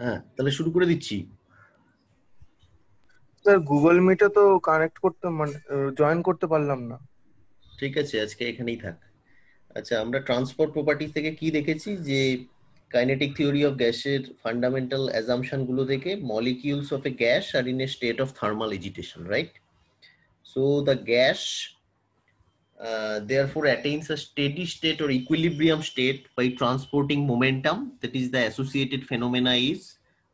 হ্যাঁ, তাহলে শুরু করে দিচ্ছি। স্যার গুগল মিটে তো কানেক্ট করতে মানে জয়েন করতে পারলাম না। ঠিক আছে, আজকে এখানেই থাক। আচ্ছা, আমরা ট্রান্সপোর্ট প্রপার্টি থেকে কি দেখেছি যে কাইনেটিক থিওরি অফ গ্যাসের ফান্ডামেন্টাল অ্যাজাম্পশন গুলো থেকে molecules of a gas are in a state of thermal agitation, right? So the gas therefore attains a steady state or equilibrium state by transporting momentum. That is the associated phenomena is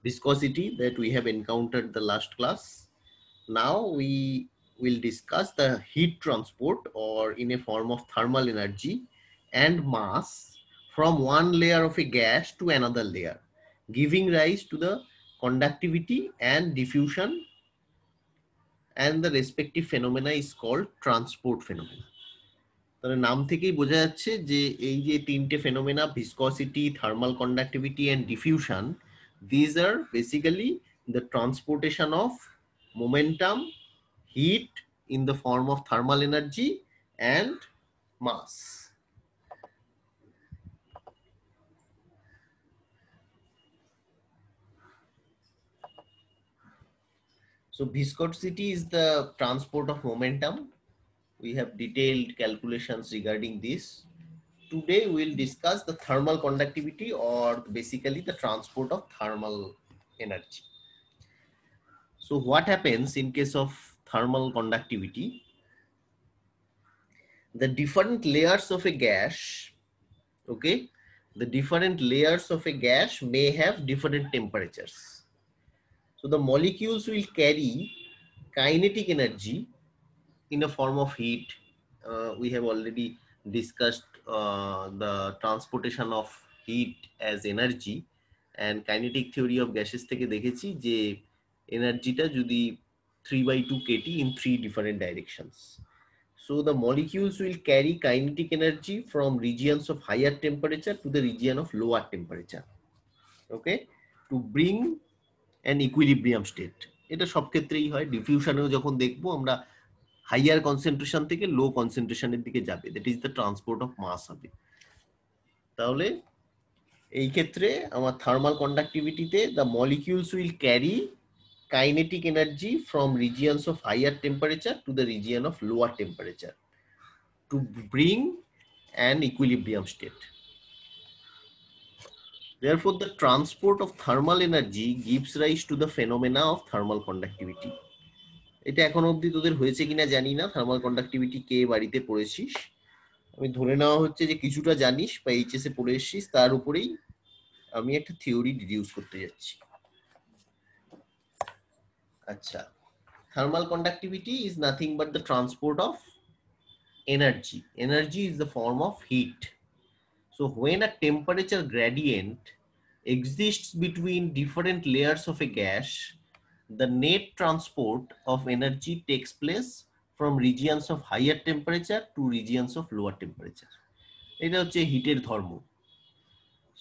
viscosity that we have encountered the last class. Now we will discuss the heat transport or in a form of thermal energy and mass from one layer of a gas to another layer, giving rise to the conductivity and diffusion, and the respective phenomena is called transport phenomena. তাহলে নাম থেকেই বোঝা যাচ্ছে যে এই যে তিনটে phenomena, viscosity, thermal conductivity and diffusion, these are basically the transportation of momentum, heat in the form of thermal energy and mass. So viscosity is the transport of momentum. We have detailed calculations regarding this. Today we will discuss the thermal conductivity or basically the transport of thermal energy. So what happens in case of thermal conductivity? The different layers of a gas, okay, the different layers of a gas may have different temperatures. So the molecules will carry kinetic energy in a form of heat. We have already discussed the transportation of heat as energy, and kinetic theory of gases থেকে দেখেছি যে এনার্জিটা যদি 3/2 kT in 3 different directions. So the molecules will carry kinetic energy from regions of higher temperature to the region of lower temperature, okay, to bring an equilibrium state. এটা সব ক্ষেত্রেই হয়, ডিফিউশনেও যখন দেখবো আমরা হাইয়ার কনসেন্ট্রেশন থেকে লো কনসেন্ট্রেশনের দিকে যাবে, that is the transport of mass হবে। তাহলে এই ক্ষেত্রে আমার থার্মাল কন্ডাক্টিভিটিতে the molecules will carry kinetic energy from regions of higher temperature to the region of lower temperature to bring an equilibrium state. Therefore, the transport of thermal energy gives rise to the phenomena of thermal conductivity. এটা এখন অবধি তোদের হয়েছে কিনা জানি না, thermal conductivity কে বাড়িতে পড়েছিস, আমি ধরে নেওয়া হচ্ছে যে কিছুটা জানিস বা এইচএস এ পড়ে এসেছিস, তার উপরেই আমি একটা থিওরি ডিডিউস করতে যাচ্ছি। আচ্ছা, thermal conductivity is nothing but the transport of energy. Energy is the form of heat. So when a temperature gradient exists between different layers of a gas, the net transport of energy takes place from regions of higher temperature to regions of lower temperature. এটা হচ্ছে হিটের ধর্ম।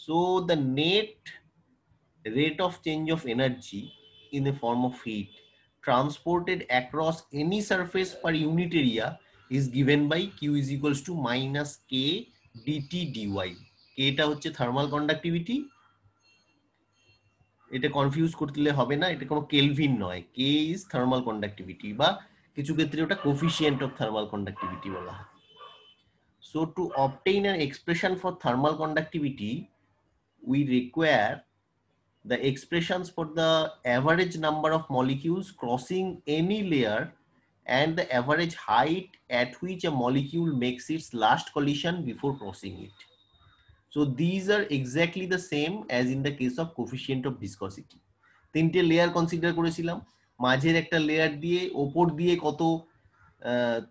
So the net rate of change of energy in the form of heat transported across any surface per unit area is given by Q is equals to minus K dt dy. K টা হচ্ছে thermal conductivity, এটা confuse করতে হবে না, এটা কোনো kelvin নয়, K is thermal conductivity, বা কিছু ক্ষেত্রে ওটা কোফিশিয়েন্ট অফ থার্মাল কন্ডাক্টিভিটি বলা হয়। So two obtain an expression for thermal conductivity we require the expressions for the average number of molecules crossing any layer and the average height at which a molecule makes its last collision before crossing it. So these are exactly the same as in the case of coefficient of viscosity. তিনটে layer consider করেছিলাম, মাঝের একটা layer দিয়ে ওপর দিয়ে কত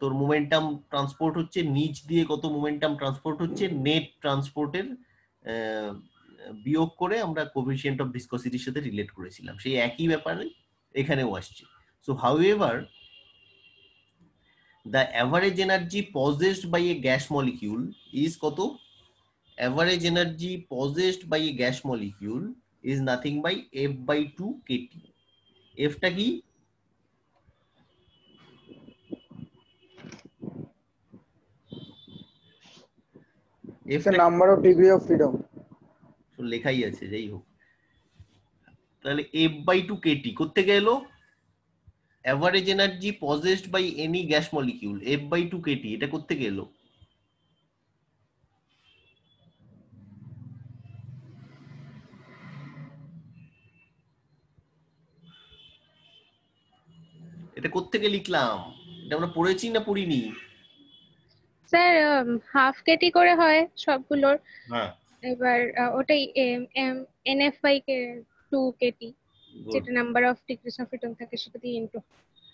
তোর momentum transport হচ্ছে, নিচ দিয়ে কত মোমেন্টাম ট্রান্সপোর্ট হচ্ছে, নেট ট্রান্সপোর্টের বিয়োগ করে আমরা কোএফিসিয়েন্ট অফ ভিসকসিটির সাথে রিলেট করেছিলাম, সেই একই ব্যাপারে এখানেও আসছে। So however the average energy possessed by a gas molecule is কত? Average energy possessed by a gas molecule is nothing by F/2 kT. F টা কি? F the টা number of degree of freedom. লেখাই আছে, যাই হোক, তাহলে F/2 kT কোত্থেকে এলো? Average energy possessed by any gas molecule, F/2 kT, এটা কোত্থেকে এলো? এটা কোত্থেকে লিখলাম? এটা আমরা পড়েছি না পড়িনি? স্যার হাফ কেটি করে হয় সবগুলোর, হ্যাঁ, এবার ওটাই NF/2 কেটি, গুড। যেটা number of degrees of freedom থাকে সেটা দিয়ে ইনটু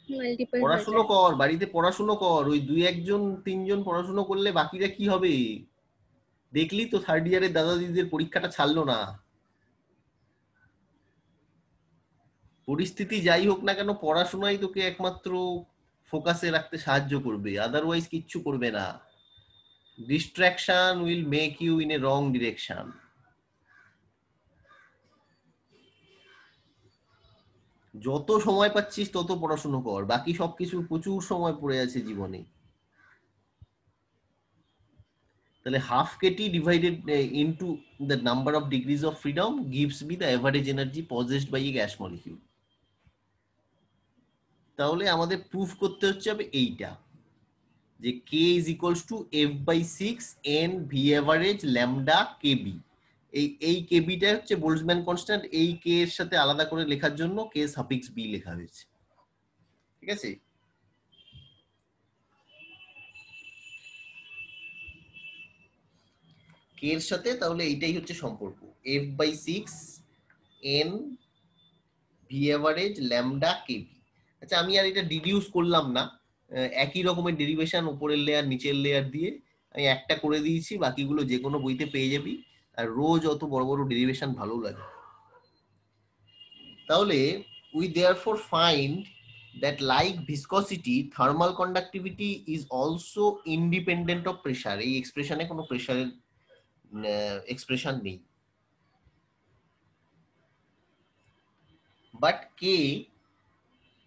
মাল্টিপল হয়ে পড়াশুনো যায়। কর, বাড়িতে পড়াশুনো কর। ওই 2-1 জন 3 জন পড়াশুনো করলে বাকিরা কি হবে? দেখলি তো থার্ড ইয়ারের দাদা দিদিদের পরীক্ষাটা ছাড়লো না। পরিস্থিতি যাই হোক না কেন, পড়াশোনাই তোকে একমাত্র ফোকাসে রাখতে সাহায্য করবে, আদারওয়াইজ কিচ্ছু করবে না। Distraction will make you in a wrong direction. যত সময় পাচ্ছিস তত পড়াশুনো কর, বাকি সবকিছুর প্রচুর সময় পড়ে আছে জীবনে। তাহলে half kT divided into the number of degrees of freedom gives me the average energy possessed by a gas molecule. তাহলে আমাদের প্রুফ করতে হচ্ছে হবে এইটা, যে k is equals to F/6 n V average lambda kb। এই kbটা হচ্ছে Boltzmann constant, এই k এর সাথে আলাদা করে লেখার জন্য k সাফিক্স b লেখা হয়েছে। ঠিক আছে? k এর সাথে তাহলে এইটাই হচ্ছে সম্পর্ক, F/6 n V average lambda kb। আচ্ছা, আমি আর এটা ডিডিউস করলাম না, একই রকমের ডেরিভেশন উপরের লেয়ার নিচের লেয়ার দিয়ে আমি একটা করে দিয়েছি, বাকিগুলো যে কোনো বইতে পেয়ে যাবি। আর রোজ অত বড় বড় ডেরিভেশন ভালো লাগে। তাহলে we therefore find that like viscosity, thermal conductivity is also independent of pressure। এই এক্সপ্রেশনে কোনো প্রেসারের এক্সপ্রেশন নেই, বাট k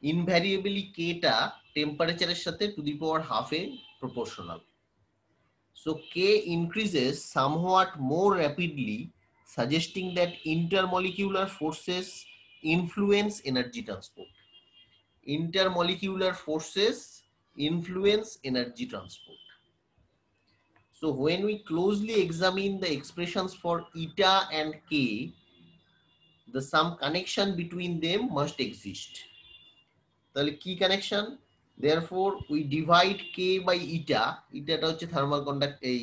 invariably k টা টেম্পারেচারের সাথে to the power half A proportional. So k increases somewhat more rapidly, suggesting that intermolecular forces influence energy transport. Intermolecular forces influence energy transport. So when we closely examine the expressions for eta and k, some connection between them must exist. তাহলে কি connection? therefore we divide k by eta, এটাটা হচ্ছে thermal conduct, এই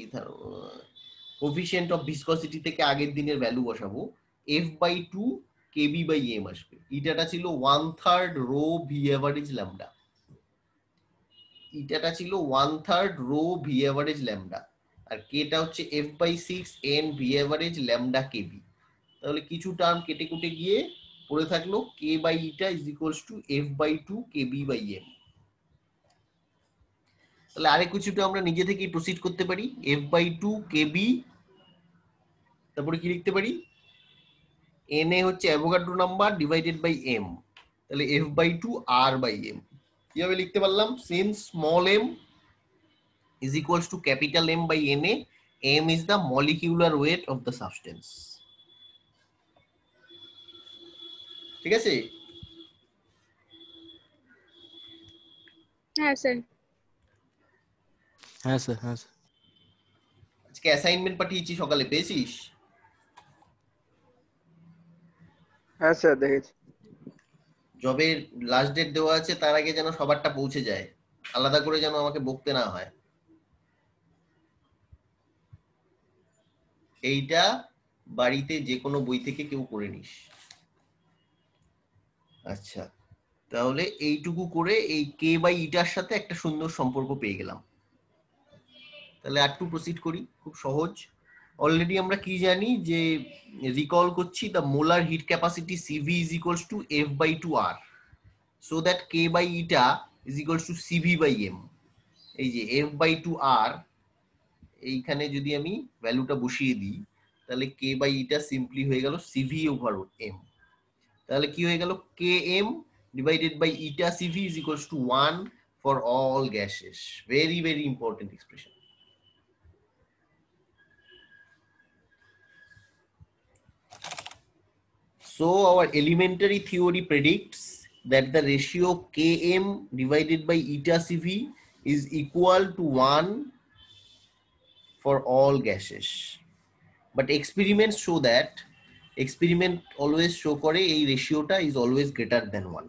coefficient of ভিসকসিটি থেকে আগের দিনের value বসাবো, F/2 kb/m আসবে। ইটাটা ছিল 1/3 রো ভি এভারেজ ল্যামডা, ইটাটা ছিল 1/3 রো ভি এভারেজ ল্যামডা, আর কেটা হচ্ছে F/6 n V average lambda kb। তাহলে কিছু টার্ম কেটে কুটে গিয়ে পড়ে থাকলো k by eta is equals to F/2 kb/m। তাহলে আরেক কিছুটা আমরা নিজে থেকেই প্রসিড করতে পারি, F/2 kb, তারপরে কি লিখতে পারি, na হচ্ছে Avogadro number divided by m, তাহলে F/2 r/m। কিভাবে লিখতে পারলাম? Since small m is equals to capital M by Na, m is the molecular weight of the substance। ঠিক আছে? হ্যাঁ স্যার। হ্যাঁ স্যার, হ্যাঁ স্যার। আজকে অ্যাসাইনমেন্ট পাঠিয়েছি, সকালে পেয়েছিস? হ্যাঁ স্যার, দেখেছি। জবের লাস্ট ডেট দেওয়া আছে, তার আগে যেন সবারটা পৌঁছে যায়, আলাদা করে যেন আমাকে বকতে না হয়। এইটা বাড়িতে যে কোনো বই থেকে কেউ করে নিস। আচ্ছা, তাহলে এইটুকু করে এই কে বাই ইটার সাথে একটা সুন্দর সম্পর্ক পেয়ে গেলাম। তাহলে আর একটু প্রসিড করি, খুব সহজ। অলরেডি আমরা কি জানি, যে রিকল করছি, the molar heat capacity CV is equals to F/2 r, so that k by eta is equals to CV/m। এই যে F/2 r, এইখানে যদি আমি ভ্যালুটা বসিয়ে দিই, তাহলে কে বাই ইটা সিম্পলি হয়ে গেল CV/m। তাহলে কি হয়ে গেল, km divided by eta cv is equals to 1 for all gases। very very important expression। So our elementary theory predicts that the ratio Km divided by eta Cv is equal to 1 for all gases. But experiments show that always show করে এই রেশিওটা is always greater than 1.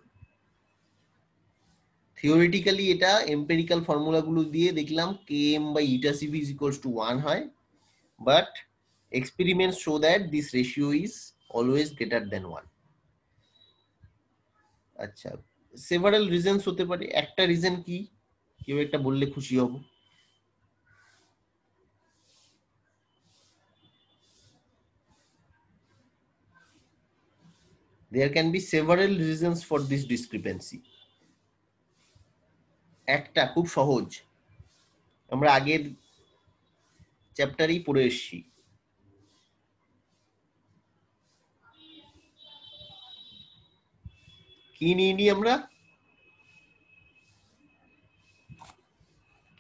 Theoretically এটা empirical formula গুলো দিয়ে দেখলাম Km by eta Cv is equals to 1 হয়, but experiments show that this ratio is always greater than 1. আচ্ছা, several reasons হতে পারে। একটা রিজন কি, কেউ একটা বললে খুশি হব। There can be several reasons for this discrepancy. একটা খুব সহজ, আমরা আগের চ্যাপ্টারেই পড়ে এসেছি। কি নিয়ে নি আমরা,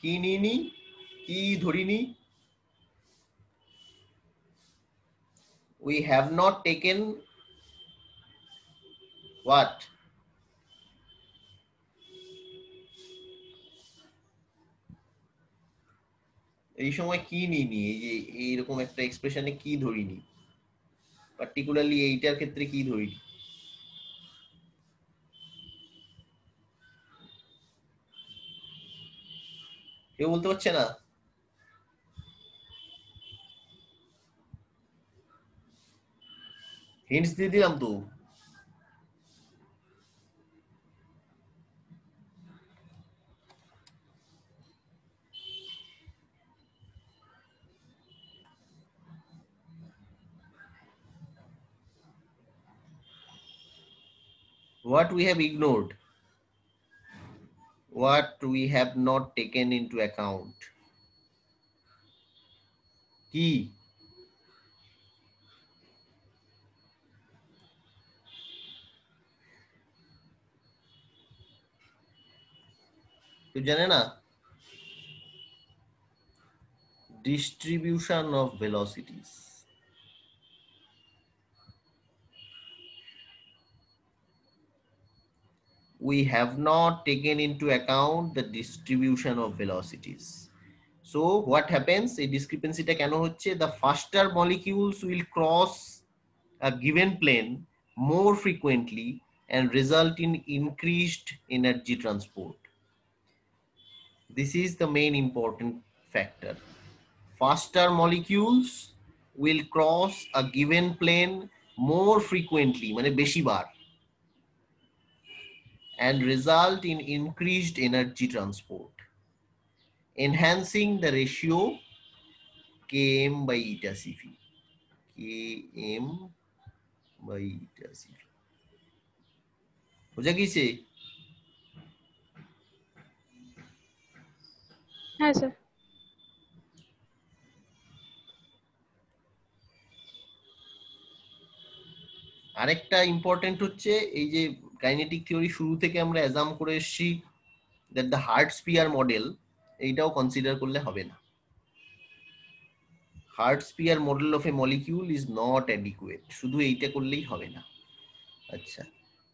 কি নিয়ে নি, কি ধরিনি? We have not taken what? এই সময় কি নিয়ে নি, এই যে এইরকম একটা এক্সপ্রেশনে কি ধরিনি, পার্টিকুলারলি এইটার ক্ষেত্রে কি ধরিনি? কেউ বলতে পারছে না? হিন্টস দিয়ে দিলাম তো। What we have ignored, what we have not taken into account. কি? কেউ জানে না? Distribution of velocities. We have not taken into account the distribution of velocities. So what happens, a discrepancy ta keno hocche, the faster molecules will cross a given plane more frequently and result in increased energy transport. This is the main important factor. Faster molecules will cross a given plane more frequently, mane beshi bar, and result in increased energy transport, enhancing the ratio Km by eta Cv. Km by eta Cv. বুঝা গেছে? হ্যাঁ sir. আরেকটা important হচ্ছে, এই যে kinetic theory শুরু থেকে আমরা অ্যাজাম করে এসেছি that the heart spear model, এইটাও কনসিডার করলে হবে না। Heart spear model of A molecule is not adequate, শুধু এইটা করলেই হবে না। আচ্ছা,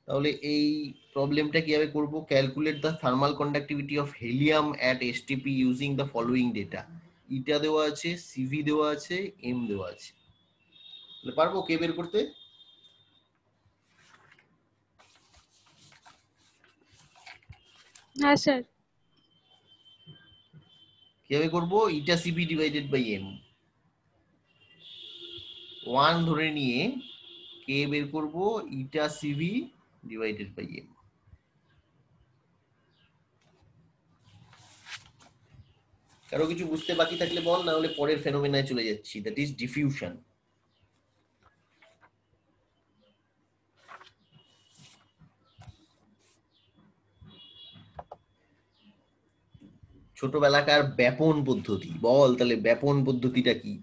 তাহলে এই প্রবলেমটা কিভাবে করব? Calculate the thermal conductivity of helium at STP using the following data. ইটা দেওয়া আছে, সিভি দেওয়া আছে, এম দেওয়া আছে। পারবো কে বের করতে? হ্যাঁ স্যার। কিভাবে করবো? ইটা সিভি ডিভাইডেড বাই এম, 1 ধরে নিয়ে কে বের করব, ইটা সিভি ডিভাইডেড বাই এম। কারো কিছু বুঝতে বাকি থাকলে বল, না হলে পরের ফেনোমেনায় চলে যাচ্ছি, দ্যাট ইজ ডিফিউশন। ছোটবেলাকার ব্যাপন পদ্ধতি, বল তাহলে ব্যাপন পদ্ধতিটা কি?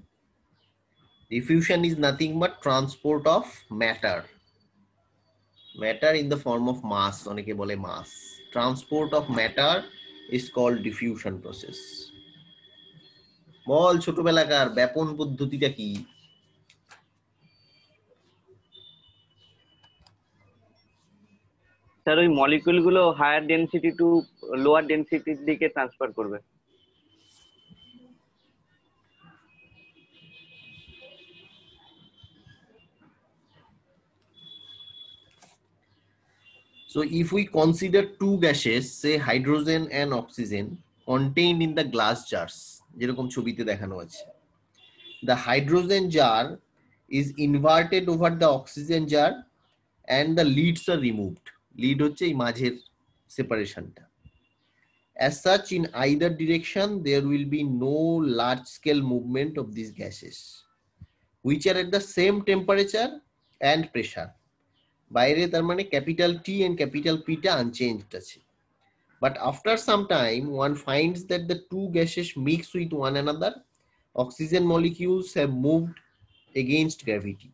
Diffusion is nothing but transport of matter, matter in the form of mass, অনেকে বলে mass. Transport of matter is called diffusion process. বল ছোটবেলাকার ব্যাপন পদ্ধতিটা কি? স্যার ওই মলিকিউল গুলো হায়ার ডেনসিটি টু লোয়ার ডেনসিটির দিকে ট্রান্সফার করবে। So if we consider two gases, say hydrogen and oxygen, contained in the glass jars, যেরকম ছবিতে দেখানো আছে, the hydrogen jar is inverted over the oxygen jar and the leads are removed. Lead হচ্ছে এই মাঝের সেপারেশনটা। As such, in either direction, there will be no large scale movement of these gases, which are at the same temperature and pressure. বাইরে তার মানে capital T and capital P টা unchanged আছে। But after some time, one finds that the two gases mix with one another. Oxygen molecules have moved against gravity.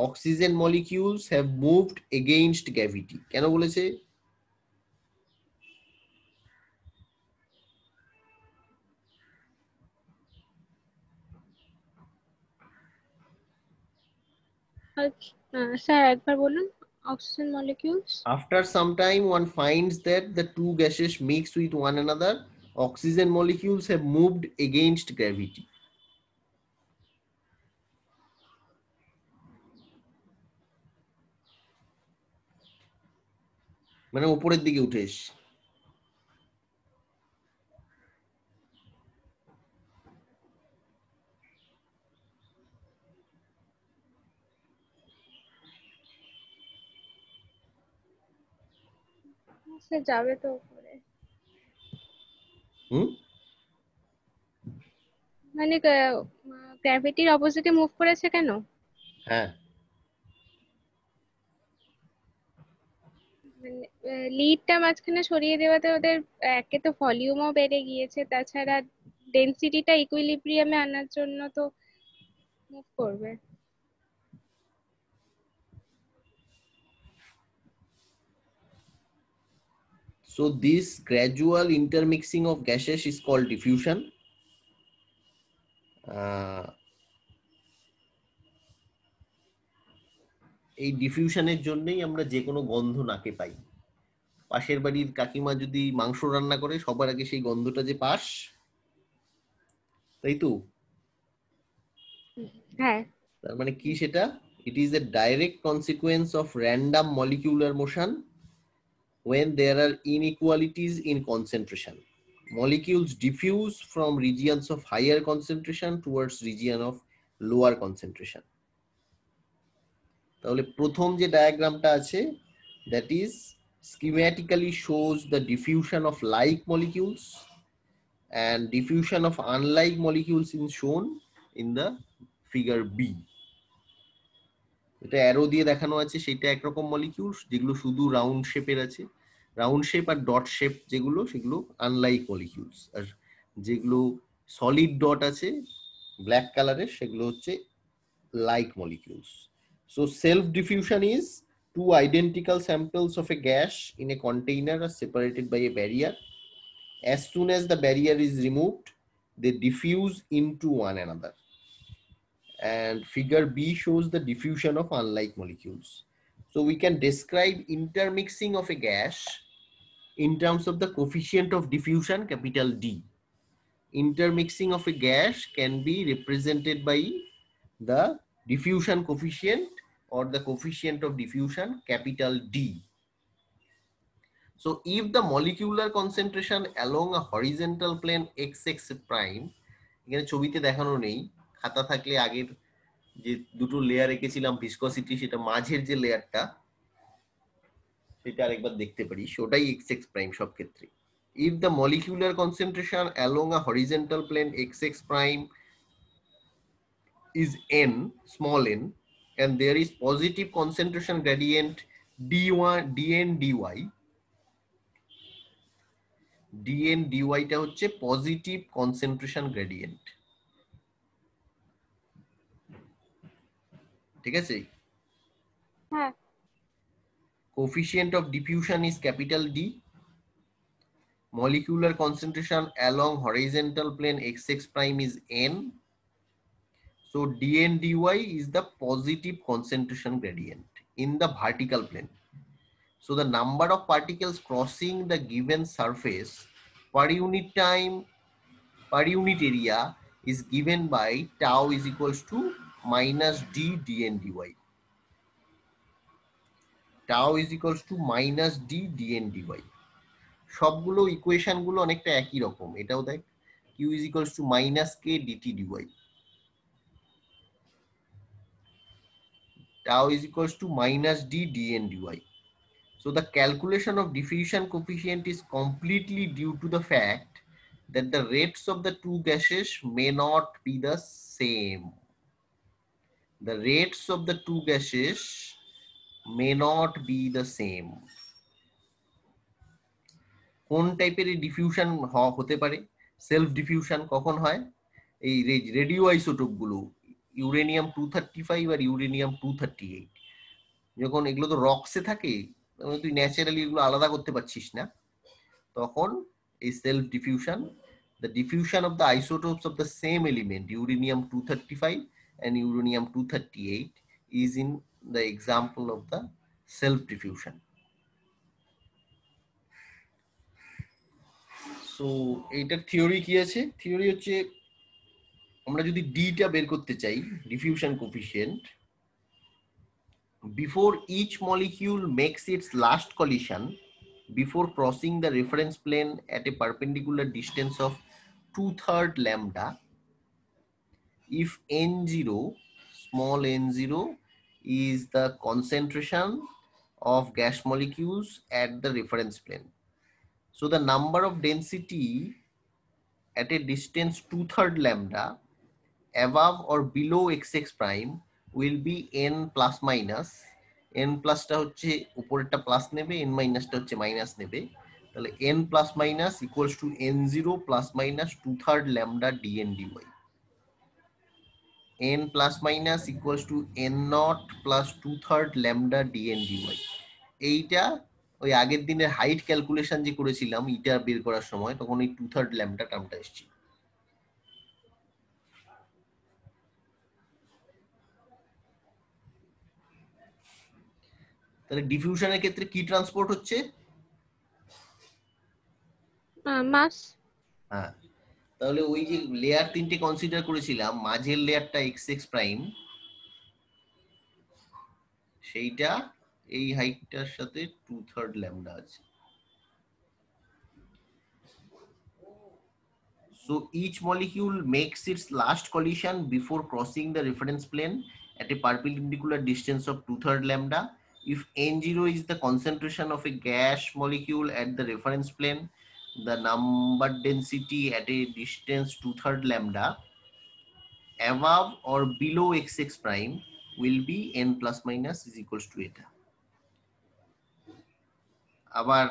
Oxygen molecules have moved against gravity. কেন বলেছে? Sir একবার বলুন, oxygen molecules. After some time, one finds that the two gases mix with one another. Oxygen molecules have moved against gravity. মানে উপরের দিকে উঠে এসছে। Sir যাবে তো উপরে, মানে গ্র্যাভিটির অপোজিটে মুভ করেছে কেন? হ্যাঁ, মানে লিডটা মাঝখানে সরিয়ে দেওয়াতে ওদের একে তো ভলিউমও বেড়ে গিয়েছে, তাছাড়া ডেনসিটিটা ইকুইলিব্রিয়ামে আনার জন্য তো মুভ করবে। so this gradual intermixing of gases is called diffusion. এই ডিফিউশনের জন্যই আমরা যে কোনো গন্ধ নাকে পাই। পাশের বাড়ির কাকিমা যদি মাংস রান্না করে সবার আগে সেই গন্ধটা যে পাস, তাই তো? হ্যাঁ। তার মানে কি সেটা? It is a direct consequence of random molecular motion when there are inequalities in concentration. Molecules diffuse from regions of higher concentration towards region of lower concentration. তাহলে প্রথম যে ডায়াগ্রামটা আছে, that is schematically shows the diffusion of like molecules and diffusion of unlike molecules is shown in the figure B. এটা arrow দিয়ে দেখানো আছে, সেটা একরকম মলিকিউল যেগুলো শুধু রাউন্ড শেপের আছে, রাউন্ড শেপ আর ডট শেপ যেগুলো, সেগুলো আনলাইক মলিকিউলস, আর যেগুলো সলিড ডট আছে ব্ল্যাক কালারের, সেগুলো হচ্ছে like molecules. So self-diffusion is two identical samples of a gas in a container are separated by a barrier. As soon as the barrier is removed, they diffuse into one another. And figure B shows the diffusion of unlike molecules. So we can describe intermixing of a gas in terms of the coefficient of diffusion, capital D. Intermixing of a gas can be represented by the diffusion coefficient or the coefficient of diffusion, capital D. So if the molecular concentration along a horizontal plane xx prime, এখানে ছবিতে দেখানো নেই, খাতা থাকলে আগের যে দুটো layer এঁকেছিলাম ভিসকসিটি, সেটা মাঝের যে লেয়ারটা সেটা আরেকবার দেখতে পারি, ওটাই xx prime সব ক্ষেত্রে। If the molecular concentration along a horizontal plane xx prime is n, small n, and there is positive concentration gradient d1 dn dy, dn dy টা হচ্ছে পজিটিভ কনসেন্ট্রেশন গ্রেডিয়েন্ট, ঠিক আছে? হ্যাঁ। Coefficient of diffusion is capital D. Molecular concentration along horizontal plane xx prime is n. So dn dy is the positive concentration gradient in the vertical plane. So the number of particles crossing the given surface per unit time, per unit area is given by tau is equals to minus d dn dy. Tau is equals to minus d dn dy. সবগুলো equation গুলো অনেকটা একই রকম। এটাও দেখ q is equals to minus k dt dy. Tau is equals to minus d dn dy. So the calculation of diffusion coefficient is completely due to the fact that the rates of the two gases may not be the same. The rates of the two gases may not be the same. কোন টাইপের diffusion হতে পারে? Self diffusion কখন হয়? এই radio isotope গুলো uranium 235 আর uranium 238, যখন এগুলো তো রক্সে থাকে, তুই ন্যাচারালি এগুলো আলাদা করতে পারছিস না, তখন এই self diffusion, the diffusion of the isotopes of the same element uranium 235 and uranium 238 is in the example of the self diffusion. So এইটার থিওরি কি আছে? থিওরি হচ্ছে আমরা যদি ডি টা বের করতে চাই, diffusion coefficient, before each molecule makes its last collision before crossing the reference plane at a perpendicular distance of 2/3 lambda, if n0, small n0 is the concentration of gas molecules at the reference plane. So the number of density at a distance 2/3 lambda above or below xx prime will be n plus minus. n plus টা হচ্ছে উপরেরটা plus নেবে, n minus টা হচ্ছে minus নেবে, তাহলে n plus minus equals to n0 plus minus 2/3 lambda dn dy. n plus minus equals to n naught plus 2/3 lambda dn dy. এইটা ওই আগের দিনের হাইট ক্যালকুলেশন যে করেছিলাম ইটা বের করার সময়, তখন এই 2/3 ল্যাম্বডা টার্মটা এসেছে। তাহলে ডিফিউশনের ক্ষেত্রে কি ট্রান্সপোর্ট হচ্ছে? মাস। হ্যাঁ, তাহলে ওই যে লেয়ার তিনটে কনসিডার করেছিলাম, মাঝের লেয়ারটা xx প্রাইম, সেইটা এই হাইটটার সাথে 2/3 ল্যাম্বডা আছে। So each molecule makes its last collision before crossing the reference plane at a perpendicular distance of 2/3 lambda. If N0 is the concentration of a gas molecule at the reference plane, the number density at a distance 2/3 lambda above or below xx prime will be n plus minus is equals to eta. আবার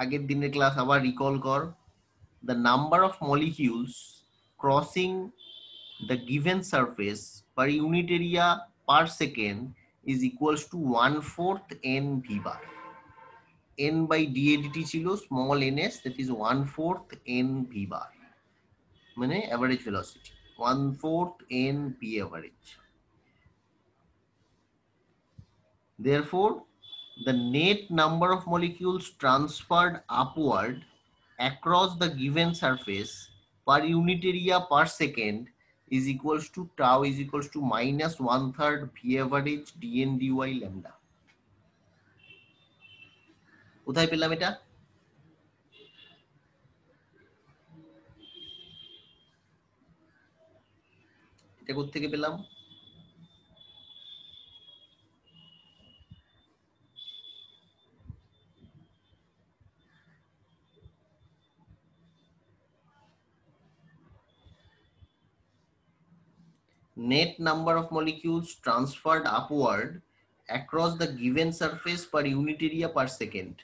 আগের দিনের class আবার recall কর, the number of molecules crossing the given surface per unit area per second is equals to 1/4 n v bar. n by dAdt ছিল small ns, that is 1/4 n v bar, মানে average velocity 1/4 n v average. Therefore the net number of molecules transferred upward across the given surface per unit area per second is equals to tau is equals to minus 1/3 v average dn dy lambda. কোথায় পেলাম এটা? এটা কোত্থেকে পেলাম? Net number of molecules transferred upward across the given surface per unit area per second.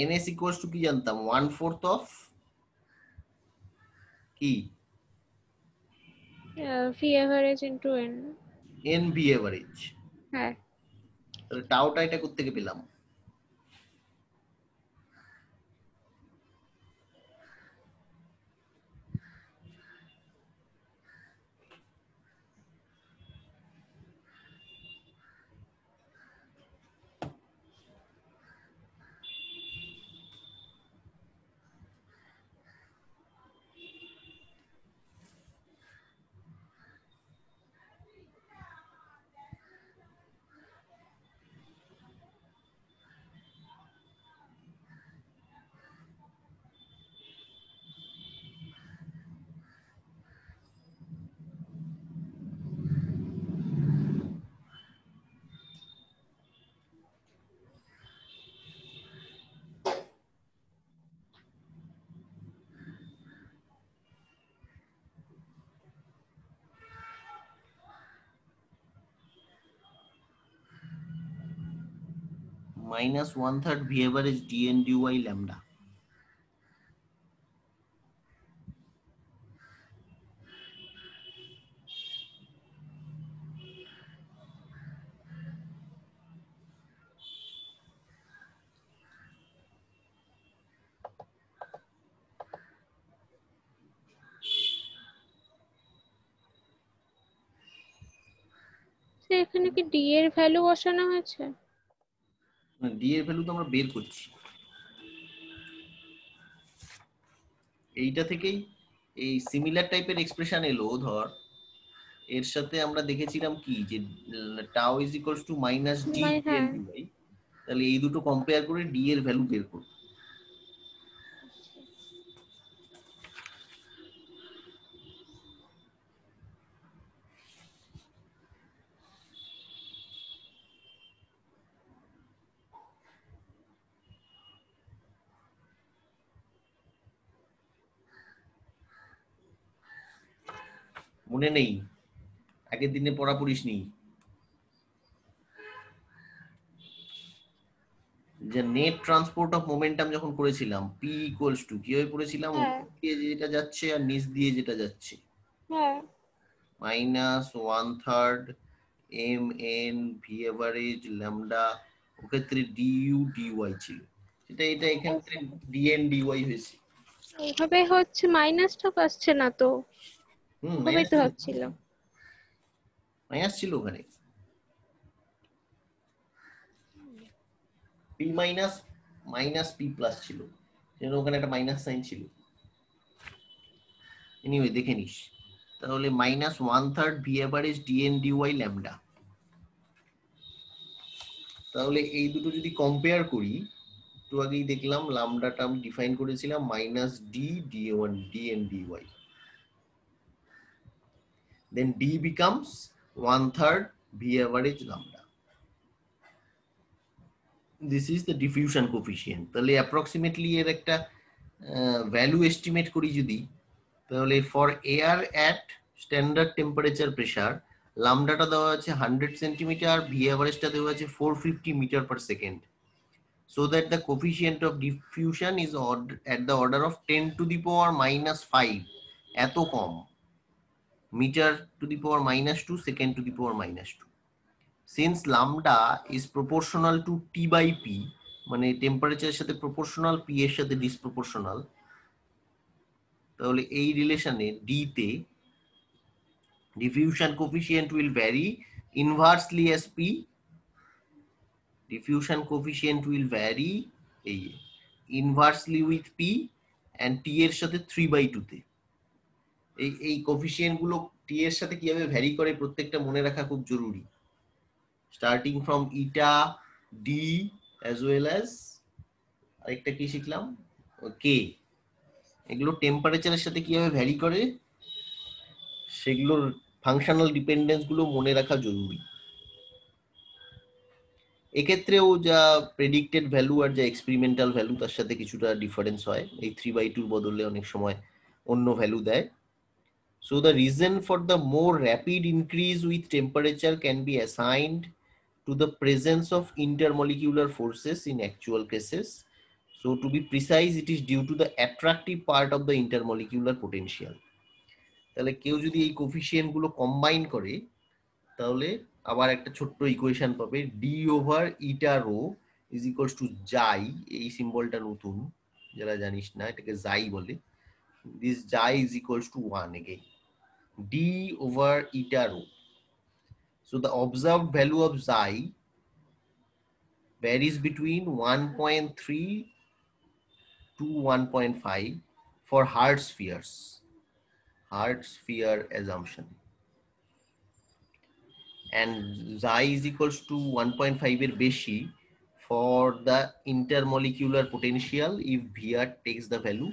ns equals to কি জানতাম? 1/4 of কি? v average into n। n v average। হ্যাঁ, তাহলে টাউটা এটা কোত্থেকে পেলাম? minus 1/3 V average dn dy lambda. তো এখানে কি ডি এর ভ্যালু বসানো হয়েছে? d এর ভ্যালু তো আমরা বের করছি, এইটা থেকেই এই সিমিলার টাইপের এক্সপ্রেশন এলো। ধর এর সাথে আমরা দেখেছিলাম কি যে tau is equals two minus D হ্যাঁ। dy, তাহলে এই দুটো কম্পেয়ার করে d এর ভ্যালু বের করব। মনে নেই, আগের দিনে পড়া পড়িসনি যে নেট ট্রান্সপোর্ট অফ মোমেন্টাম যখন করেছিলাম p ইকুয়ালস টু কিভাবে পড়েছিলাম, হ্যাঁ। উপর দিয়ে যেটা যাচ্ছে আর নিচ দিয়ে যেটা যাচ্ছে, হ্যাঁ। Minus 1/3 mn v average lambda, ওক্ষেত্রে du dy ছিল, সেটা এটা এখানে dn dy হয়েছে। এইভাবে হচ্ছে মাইনাসটা আসছে না তো, ওভাবেই তো হচ্ছিল। মাইনাস ছিল ওখানে, p minus minus p plus ছিল, যেন ওখানে একটা মাইনাস সাইন ছিল। এনিওয়ে দেখে নিস, তাহলে minus 1/3 V average dn dy lambda. তাহলে এই দুটো যদি কম্পেয়ার করি, একটু আগেই দেখলাম ল্যামডাটা আমি ডিফাইন করেছিলাম minus D D one DN DY, then d becomes 1/3 v average lambda. This is the diffusion coefficient. তাহলে approximately এর একটা ভ্যালু এস্টিমেট করি যদি, তাহলে for air at standard temperature pressure লামডাটা দেওয়া আছে 100 সেন্টিমিটার, ভি এভারেজটা দেওয়া আছে 450 metre per second, so that the coefficient of diffusion is at the order of 10 to the power minus 5, এত কম, meter to the power minus 2, second to the power minus 2. Since lambda is proportional to T by P, মানে টেম্পারেচারের সাথে proportional, P এর সাথে ডিসপ্রপোর্শনাল, তাহলে এই রিলেশনে D তে diffusion coefficient will vary inversely as P. Diffusion coefficient will vary এই inversely with P and T এর সাথে 3/2 তে। এই কোফিশিয়েন্ট গুলো T এর সাথে কিভাবে ভ্যারি করে প্রত্যেকটা মনে রাখা খুব জরুরি। Starting from eta, D as well as আরেকটা কি শিখলাম কে, এগুলো টেম্পারেচারের সাথে কিভাবে ভ্যারি করে সেগুলোর ফাংশনাল ডিপেন্ডেন্স গুলো মনে রাখা জরুরি। এক্ষেত্রেও যা প্রেডিক্টেড ভ্যালু আর যা এক্সপেরিমেন্টাল ভ্যালু তার সাথে কিছুটা ডিফারেন্স হয়, এই 3/2 বদলে অনেক সময় অন্য ভ্যালু দেয়। So the reason for the more rapid increase with temperature can be assigned to the presence of intermolecular forces in actual cases. So to be precise, it is due to the attractive part of the intermolecular potential. তাহলে কেউ যদি এই coefficient গুলো combine করে তাহলে আবার একটা ছোট্ট ইকুয়েশন পাবে, D over eta rho is equals to xi, এই সিম্বলটা নতুন, যারা জানিস না এটাকে জাই বলে, দিস জাই is equals two 1 again, d over eta rho. So the observed value of xi varies between 1.3 to 1.5 for hard spheres, hard sphere assumption, and xi is equals to 1.5 এর বেশি for the intermolecular potential if Vr takes the value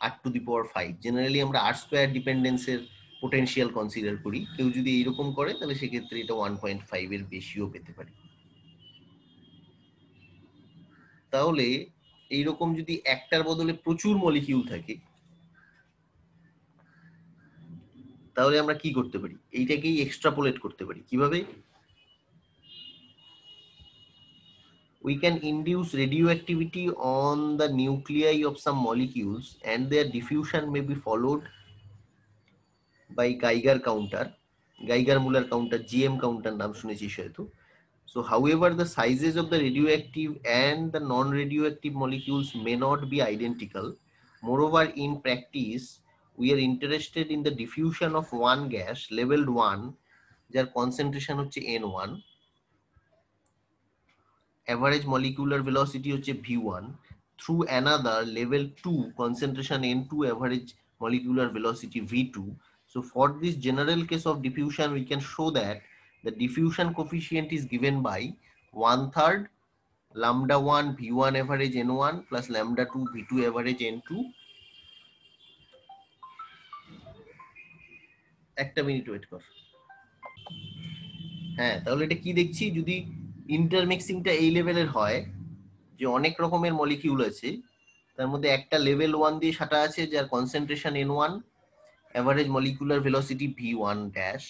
r to the power 5. Generally আমরা r square dependence এর potential consider করি, কেউ যদি এইরকম করে তাহলে সেক্ষেত্রে এটা 1.5 এর বেশিও পেতে পারি। তাহলে এইরকম যদি একটার বদলে প্রচুর মলিকিউল থাকে তাহলে আমরা কি করতে পারি, এইটাকেই এক্সট্রাপোলেট করতে পারি। কিভাবে? we can induce radioactivity on the nuclei of some molecules and their diffusion may be followed by Geiger counter, Geiger-Müller counter, GM counter নাম শুনেছিস হয়তো. So however, the sizes of the radioactive and the non-radioactive molecules may not be identical. Moreover, in practice, we are interested in the diffusion of one gas labeled 1, যার concentration হচ্ছে N1, average molecular velocity হচ্ছে V1, through another level 2 concentration N2, average molecular velocity V2. So for this general case of diffusion, we can show that the diffusion coefficient is given by 1/3 lambda 1 V1 average N1 plus lambda 2 V2 average N2. একটা minute wait কর। হ্যাঁ, তাহলে এটা কি দেখছি, যদি ইন্টারমিক্সিংটা এই লেভেলের হয় যে অনেক রকমের মলিকিউল আছে, তার মধ্যে একটা লেভেল 1 দিয়ে সাটা আছে যার concentration N1, average molecular velocity V1 dash,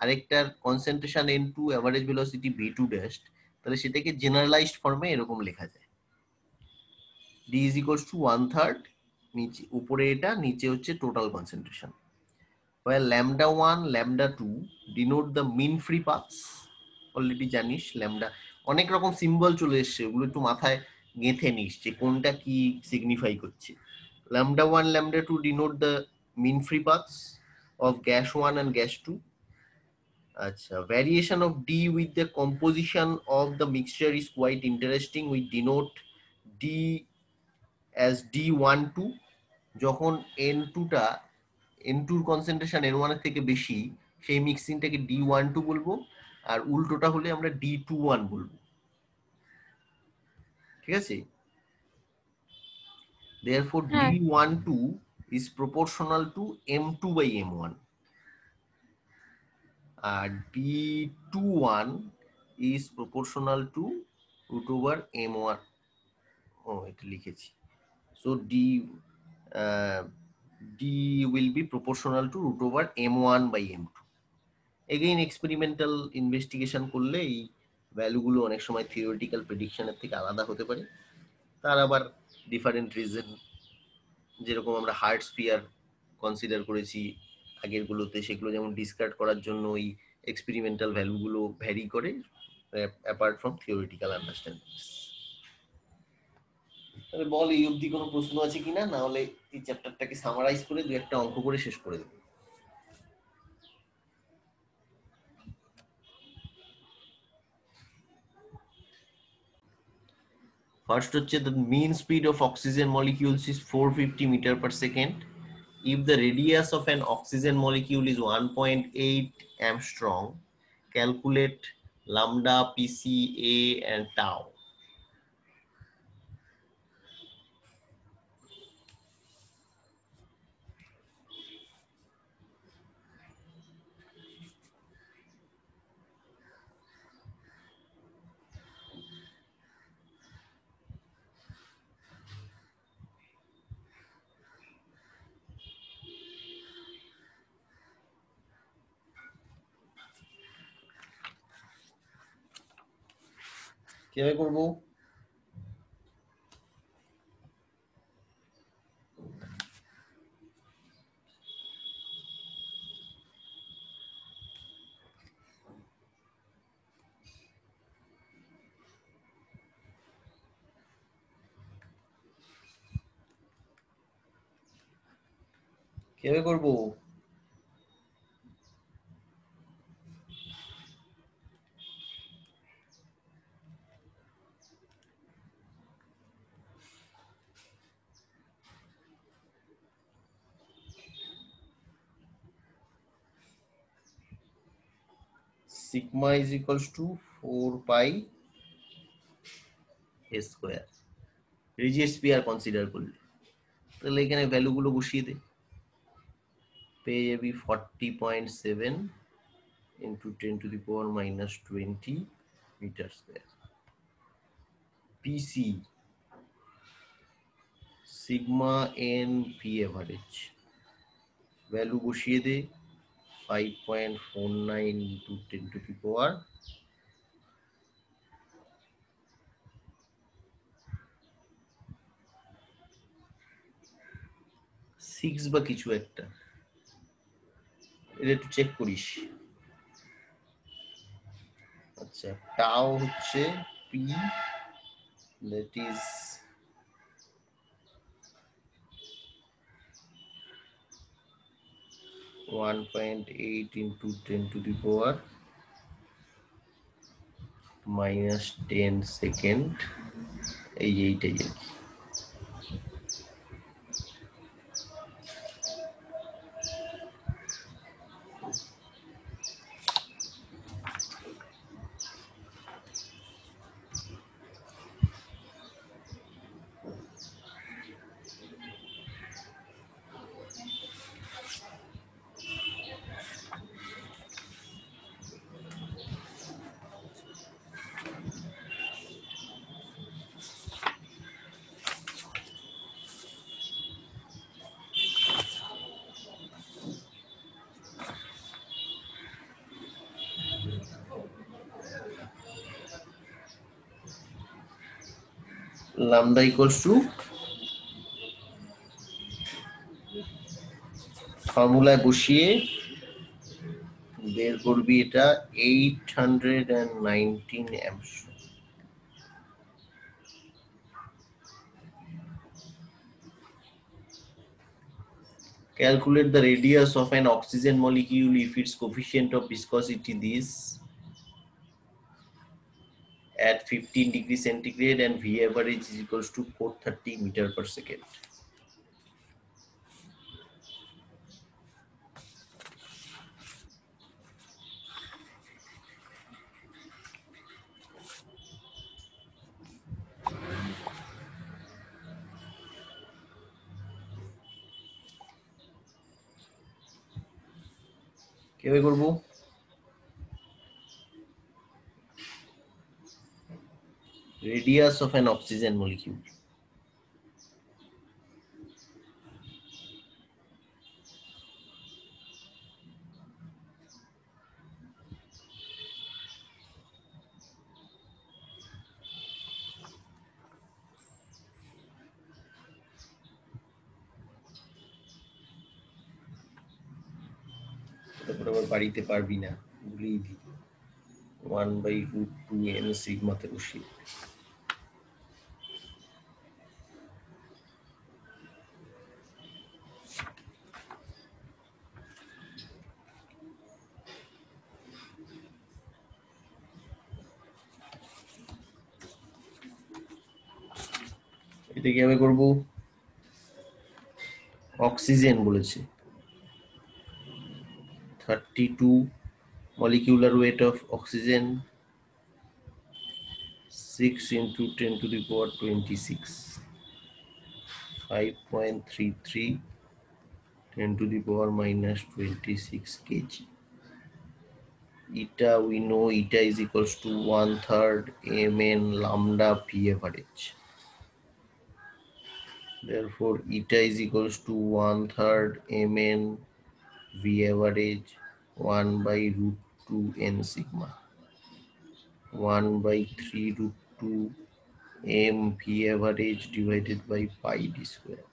আরেকটার concentration N2, average velocity V2 dash, তাহলে সেটাকে জেনারেলাইজড ফর্মে এরকম লেখা যায়, D is equals to 1/3, নিচে উপরে এটা, নিচে হচ্ছে total concentration, where lambda 1 lambda 2 denote the mean free paths. Already জানিস ল্যামডা অনেক রকম সিম্বল চলে এসছে, ওগুলো একটু মাথায় গেঁথে নিস যে কোনটা কি সিগনিফাই করছে। lambda 1 lambda 2 denote the mean free paths of gas 1 and gas 2. আচ্ছা, variation of D with the composition of the mixture is quite interesting. We denote D as D12 যখন N2টা N2 কনসেন্ট্রেশন N1 এর থেকে বেশি, সেই মিক্সিংটাকে D12 বলবো, আর উল্টোটা হলে আমরা D21 বলবো, ঠিক আছে? Therefore D12 is proportional to M2 by M1 R D21 is proportional to root over M1. ও এটা লিখেছি, so D will be proportional to root over M1 by M2. Again experimental investigation করলে এই ভ্যালুগুলো অনেক সময় theoretical প্রেডিকশনের থেকে আলাদা হতে পারে, তার আবার ডিফারেন্ট রিজন, যেরকম আমরা হার্ট স্পিয়ার কনসিডার করেছি আগের গুলোতে, সেগুলো যেমন ডিসকার্ড করার জন্য ওই এক্সপেরিমেন্টাল ভ্যালুগুলো ভ্যারি করে অ্যাপার্ট ফ্রম থিওরিটিক্যাল আন্ডারস্ট্যান্ডিং। তাহলে বল এই অবধি কোনো প্রশ্ন আছে কিনা, না হলে এই চ্যাপ্টারটাকে সামারাইজ করে দু একটা অঙ্ক করে শেষ করে দেবো। First হচ্ছে the mean speed of oxygen molecules is 450 meter per second. If the radius of an oxygen molecule is 1.8 Armstrong, calculate lambda, Pc, A and tau. কিভাবে করব? কিভাবে করব? Sigma is equals to 4 pi a square. Rigid spear consider করলে, তাহলে এখানে ভ্যালুগুলো বসিয়ে দে, পেয়ে যাবি 40.7 into 10 to the power minus 20 meter square. PC sigma n p average value বসিয়ে দে, 5.49 into 10 to the power 6 বা কিছু একটা, এটা একটু চেক করিস। আচ্ছা, টাও হচ্ছে P, that is 1.8 into 10 to the power minus 10 second, এইটাই আর কি। lambda equals to ফর্মুলায় বসিয়ে বের করবি এটা 819 amps. Calculate the radius of an oxygen molecule if its coefficient of viscosity is at 15 degrees centigrade and V average is equals to 430 meter per second. কিভাবে করব? Radius of an oxygen molecule. তারপর আবার বাড়িতে পারবি না, ভুলেই দিই। 1/√2 m সিগমাতে বসিয়ে এটা কিভাবে করব? অক্সিজেন বলেছে 32 molecular weight of oxygen, 6 into 10 to the power 26, 5.33 10 to the power minus 26 kg. Eta, we know eta is equals to 1/3 mn lambda p average. Therefore, eta is equals to 1/3 mn v average 1/√2 n sigma, 1/3√2 m v average divided by pi d square.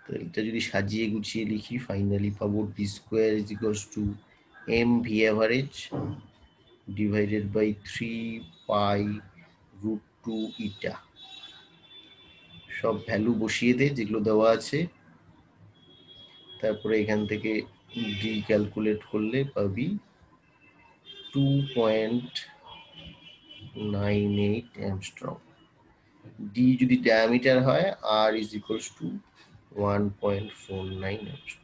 তো এটা যদি সাজিয়ে গুছিয়ে লিখি finally পাবো d square is equals to m v average divided by 3 pi √2 eta. সব value বসিয়ে দে যেগুলো দেওয়া আছে, তারপরে এখান থেকে ডি ক্যালকুলেট করলে পাবি 2.98 অ্যামস্ট্রং। ডি যদি ডায়ামিটার হয়, আর ইজ ইকুয়ালস টু 1.49 অ্যামস্ট্রং।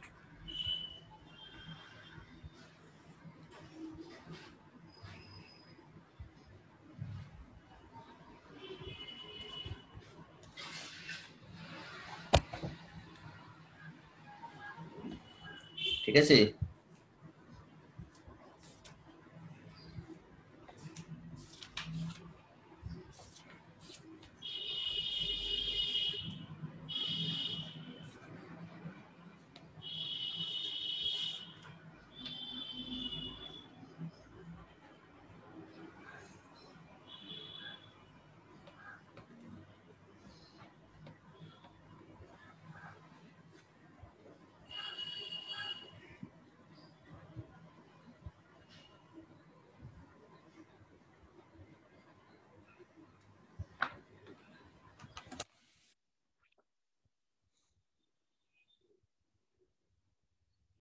ঠিক আছে।